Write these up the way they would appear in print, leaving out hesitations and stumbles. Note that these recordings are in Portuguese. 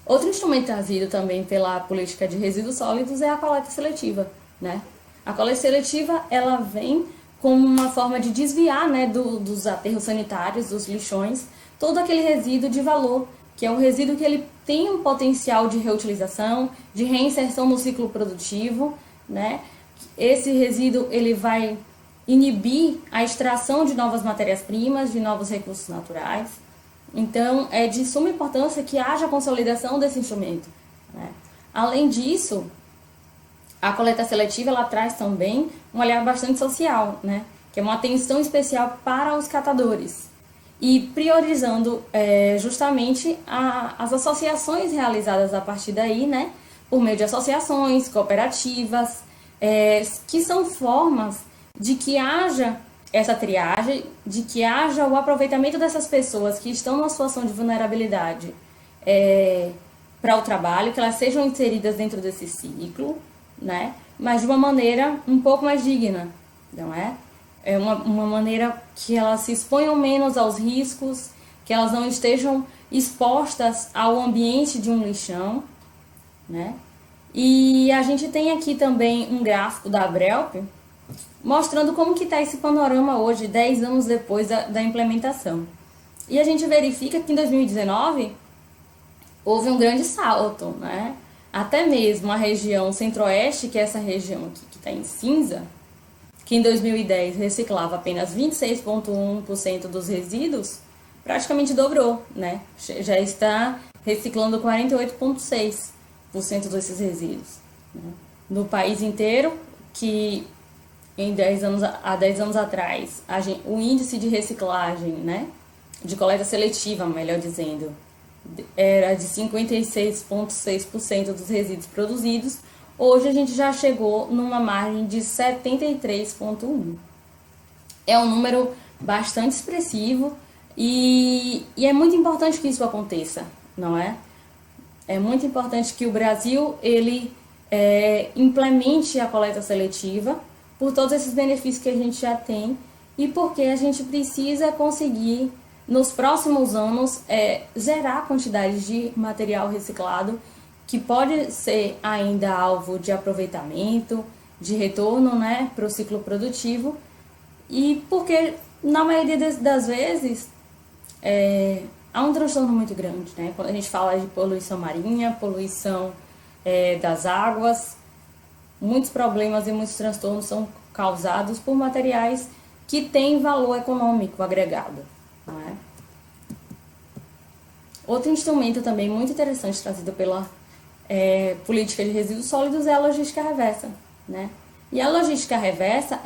Outro instrumento trazido também pela política de resíduos sólidos é a coleta seletiva, né? A coleta seletiva, ela vem como uma forma de desviar, né, dos aterros sanitários, dos lixões, todo aquele resíduo de valor, que é um resíduo que ele tem um potencial de reutilização, de reinserção no ciclo produtivo, né? Esse resíduo, ele vai inibir a extração de novas matérias-primas, de novos recursos naturais. Então, é de suma importância que haja consolidação desse instrumento, né? Além disso, a coleta seletiva, ela traz também um olhar bastante social, né? Que é uma atenção especial para os catadores e priorizando justamente as associações realizadas a partir daí, né? Por meio de associações, cooperativas, que são formas de que haja essa triagem, de que haja o aproveitamento dessas pessoas que estão numa situação de vulnerabilidade para o trabalho, que elas sejam inseridas dentro desse ciclo, né? Mas de uma maneira um pouco mais digna, não é? É uma maneira que elas se exponham menos aos riscos, que elas não estejam expostas ao ambiente de um lixão, né? E a gente tem aqui também um gráfico da Abrelp, mostrando como que está esse panorama hoje, 10 anos depois da implementação. E a gente verifica que em 2019 houve um grande salto, né? Até mesmo a região centro-oeste, que é essa região aqui que está em cinza, que em 2010 reciclava apenas 26,1% dos resíduos, praticamente dobrou, né? Já está reciclando 48,6% desses resíduos, né? No país inteiro, que há 10 anos atrás, o índice de reciclagem, né, de coleta seletiva, melhor dizendo, era de 56,6% dos resíduos produzidos. Hoje a gente já chegou numa margem de 73,1%. É um número bastante expressivo e é muito importante que isso aconteça, não é? É muito importante que o Brasil ele implemente a coleta seletiva por todos esses benefícios que a gente já tem e porque a gente precisa conseguir, nos próximos anos, zerar a quantidade de material reciclado que pode ser ainda alvo de aproveitamento, de retorno, né, para o ciclo produtivo, e porque, na maioria das vezes, há um transtorno muito grande, né? Quando a gente fala de poluição marinha, poluição das águas, muitos problemas e muitos transtornos são causados por materiais que têm valor econômico agregado, não é? Outro instrumento também muito interessante trazido pela política de resíduos sólidos é a logística reversa, né? E a logística reversa,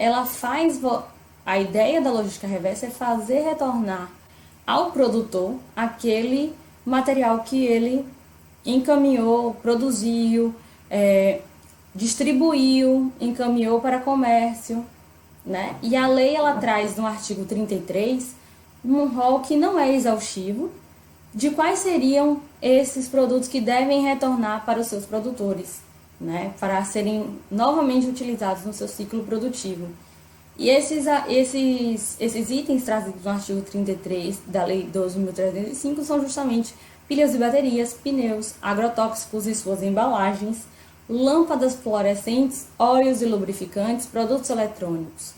a ideia da logística reversa é fazer retornar ao produtor aquele material que ele encaminhou, produziu, distribuiu, encaminhou para comércio, né? E a lei ela traz no artigo 33 um rol que não é exaustivo de quais seriam esses produtos que devem retornar para os seus produtores, né? Para serem novamente utilizados no seu ciclo produtivo. E esses itens trazidos no artigo 33 da Lei 12.305 são justamente pilhas e baterias, pneus, agrotóxicos e suas embalagens, lâmpadas fluorescentes, óleos e lubrificantes, produtos eletrônicos.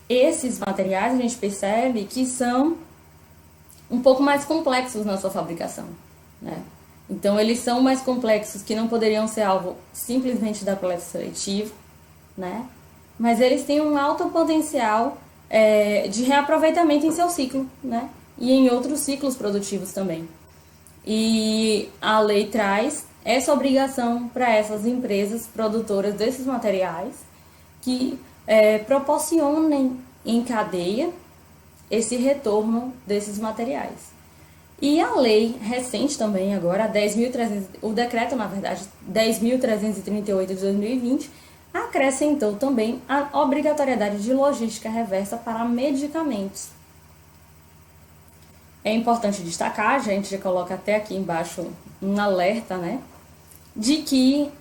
Esses materiais a gente percebe que são um pouco mais complexos na sua fabricação, né? Então eles são mais complexos, que não poderiam ser alvo simplesmente da coleta seletiva, né? Mas eles têm um alto potencial de reaproveitamento em seu ciclo, né? E em outros ciclos produtivos também. E a lei traz essa obrigação para essas empresas produtoras desses materiais que proporcionem em cadeia esse retorno desses materiais. E a lei recente também agora, o decreto, na verdade, 10.338 de 2020, acrescentou também a obrigatoriedade de logística reversa para medicamentos. É importante destacar, a gente já coloca até aqui embaixo um alerta, né, de que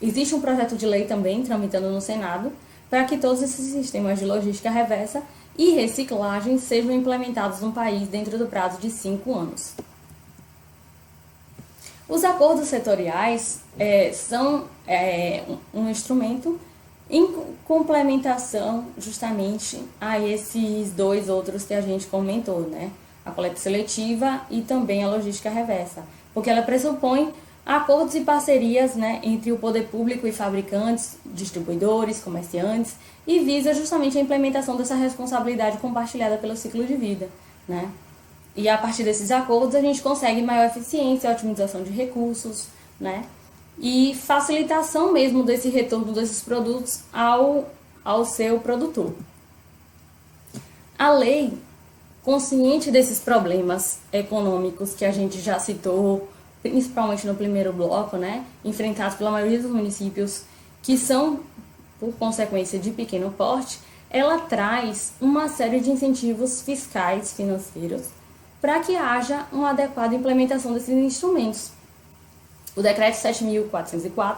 existe um projeto de lei também tramitando no Senado para que todos esses sistemas de logística reversa e reciclagem sejam implementados no país dentro do prazo de 5 anos. Os acordos setoriais são um instrumento em complementação justamente a esses dois outros que a gente comentou, né? A coleta seletiva e também a logística reversa, porque ela pressupõe acordos e parcerias, né, entre o poder público e fabricantes, distribuidores, comerciantes, e visa justamente a implementação dessa responsabilidade compartilhada pelo ciclo de vida, né? E a partir desses acordos a gente consegue maior eficiência, otimização de recursos, né? E facilitação mesmo desse retorno desses produtos ao seu produtor. A lei, consciente desses problemas econômicos que a gente já citou, principalmente no primeiro bloco, né, enfrentados pela maioria dos municípios, que são, por consequência, de pequeno porte, ela traz uma série de incentivos fiscais, financeiros, para que haja uma adequada implementação desses instrumentos. O decreto 7.404,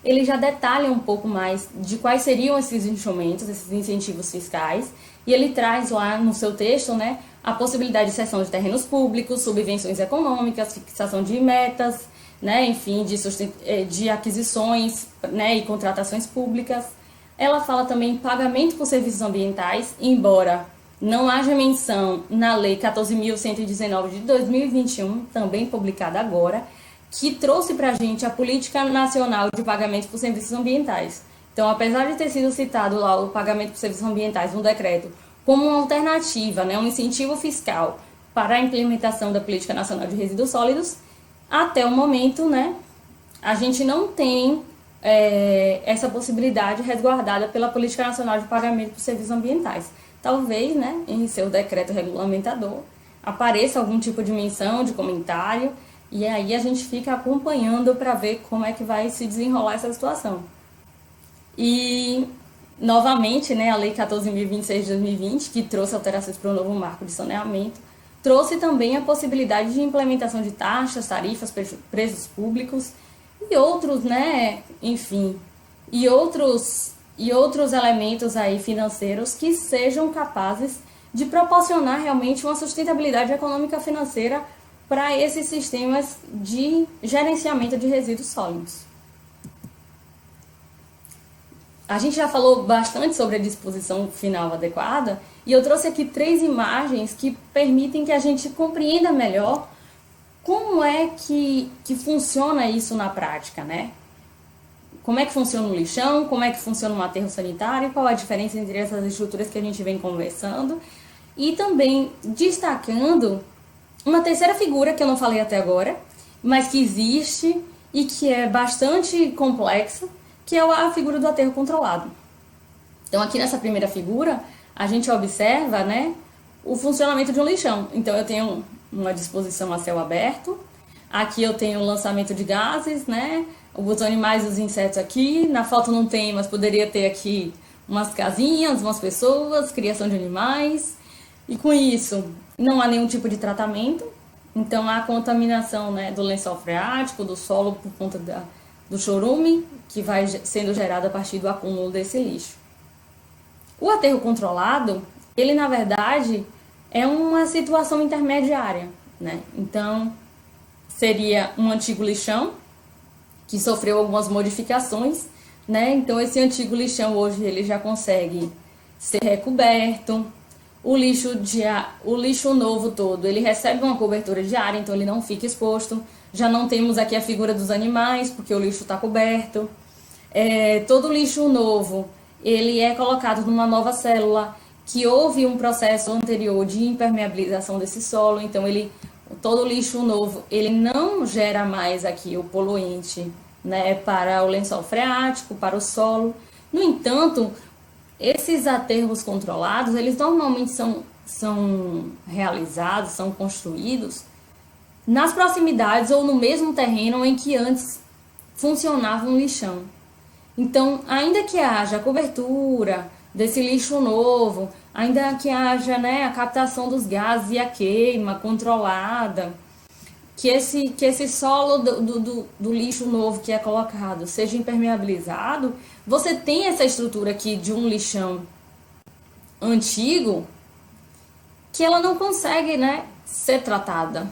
ele já detalha um pouco mais de quais seriam esses instrumentos, esses incentivos fiscais, e ele traz lá no seu texto, né, a possibilidade de cessão de terrenos públicos, subvenções econômicas, fixação de metas, né, enfim, de aquisições, né, e contratações públicas. Ela fala também em pagamento por serviços ambientais, embora não haja menção na Lei 14.119 de 2021, também publicada agora, que trouxe para a gente a Política Nacional de Pagamento por Serviços Ambientais. Então, apesar de ter sido citado lá o pagamento por serviços ambientais no decreto como uma alternativa, né, um incentivo fiscal para a implementação da Política Nacional de Resíduos Sólidos, até o momento, né, a gente não tem essa possibilidade resguardada pela Política Nacional de Pagamento por Serviços Ambientais. Talvez, né, em seu decreto regulamentador, apareça algum tipo de menção, de comentário, e aí a gente fica acompanhando para ver como é que vai se desenrolar essa situação. E, novamente, né, a Lei 14.026 de 2020, que trouxe alterações para o novo marco de saneamento, trouxe também a possibilidade de implementação de taxas, tarifas, preços públicos e outros, né, enfim, e outros elementos aí financeiros que sejam capazes de proporcionar realmente uma sustentabilidade econômica financeira para esses sistemas de gerenciamento de resíduos sólidos. A gente já falou bastante sobre a disposição final adequada e eu trouxe aqui 3 imagens que permitem que a gente compreenda melhor como é que funciona isso na prática, né? Como é que funciona o lixão, como é que funciona o aterro sanitário, qual a diferença entre essas estruturas que a gente vem conversando, e também destacando uma terceira figura que eu não falei até agora, mas que existe e que é bastante complexa, que é a figura do aterro controlado. Então, aqui nessa primeira figura, a gente observa, né, o funcionamento de um lixão. Então, eu tenho uma disposição a céu aberto, aqui eu tenho o lançamento de gases, né, os animais e os insetos aqui, na foto não tem, mas poderia ter aqui umas casinhas, umas pessoas, criação de animais, e com isso não há nenhum tipo de tratamento, então há contaminação, né, do lençol freático, do solo por conta do chorume, que vai sendo gerado a partir do acúmulo desse lixo. O aterro controlado, ele na verdade é uma situação intermediária, né? Então, seria um antigo lixão que sofreu algumas modificações, né? Então, esse antigo lixão hoje ele já consegue ser recoberto. O lixo novo todo, ele recebe uma cobertura de área, então ele não fica exposto. Já não temos aqui a figura dos animais, porque o lixo está coberto. Todo lixo novo, ele é colocado numa nova célula, que houve um processo anterior de impermeabilização desse solo, então todo lixo novo, ele não gera mais aqui o poluente, né, para o lençol freático, para o solo. No entanto, esses aterros controlados, eles normalmente são realizados, são construídos nas proximidades ou no mesmo terreno em que antes funcionava um lixão. Então, ainda que haja a cobertura desse lixo novo, ainda que haja, né, a captação dos gases e a queima controlada, que esse solo do lixo novo que é colocado seja impermeabilizado, você tem essa estrutura aqui de um lixão antigo que ela não consegue, né, ser tratada.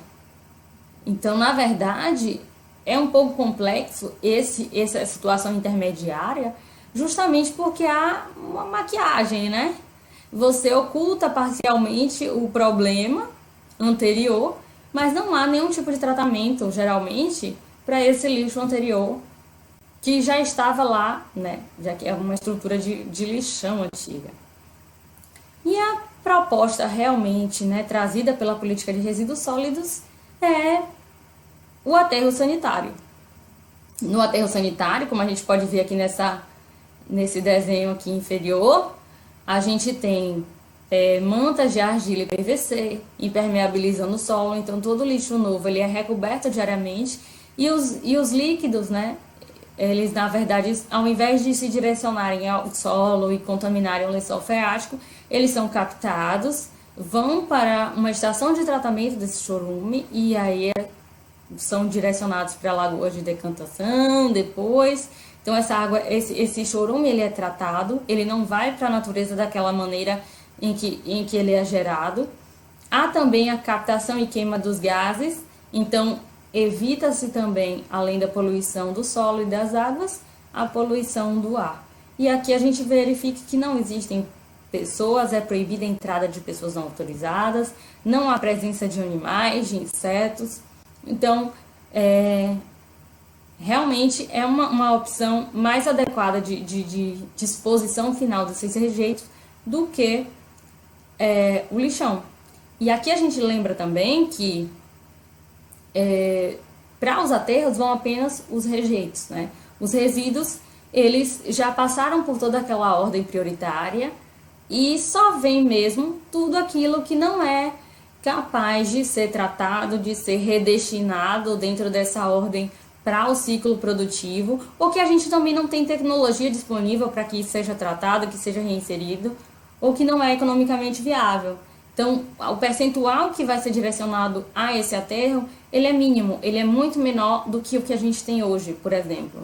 Então, na verdade, é um pouco complexo essa situação intermediária, justamente porque há uma maquiagem, né? Você oculta parcialmente o problema anterior, mas não há nenhum tipo de tratamento, geralmente, para esse lixo anterior que já estava lá, né? Já que é uma estrutura de lixão antiga. E a proposta realmente, né, trazida pela política de resíduos sólidos é o aterro sanitário. No aterro sanitário, como a gente pode ver aqui nesse desenho aqui inferior, a gente tem mantas de argila e PVC, impermeabilizando o solo, então todo lixo novo ele é recoberto diariamente e os líquidos, né, eles na verdade, ao invés de se direcionarem ao solo e contaminarem o lençol freático, eles são captados, vão para uma estação de tratamento desse chorume e aí são direcionados para lagoas de decantação depois. Então essa água, esse chorume ele é tratado, ele não vai para a natureza daquela maneira em que ele é gerado. Há também a captação e queima dos gases, então evita-se também, além da poluição do solo e das águas, a poluição do ar. E aqui a gente verifica que não existem pessoas, é proibida a entrada de pessoas não autorizadas, não há presença de animais, de insetos. Então, realmente é uma opção mais adequada de disposição final desses rejeitos do que o lixão. E aqui a gente lembra também que para os aterros vão apenas os rejeitos, né? Os resíduos, eles já passaram por toda aquela ordem prioritária e só vem mesmo tudo aquilo que não é capaz de ser tratado, de ser redestinado dentro dessa ordem para o ciclo produtivo, ou que a gente também não tem tecnologia disponível para que isso seja tratado, que seja reinserido, ou que não é economicamente viável. Então, o percentual que vai ser direcionado a esse aterro, ele é mínimo, ele é muito menor do que o que a gente tem hoje, por exemplo.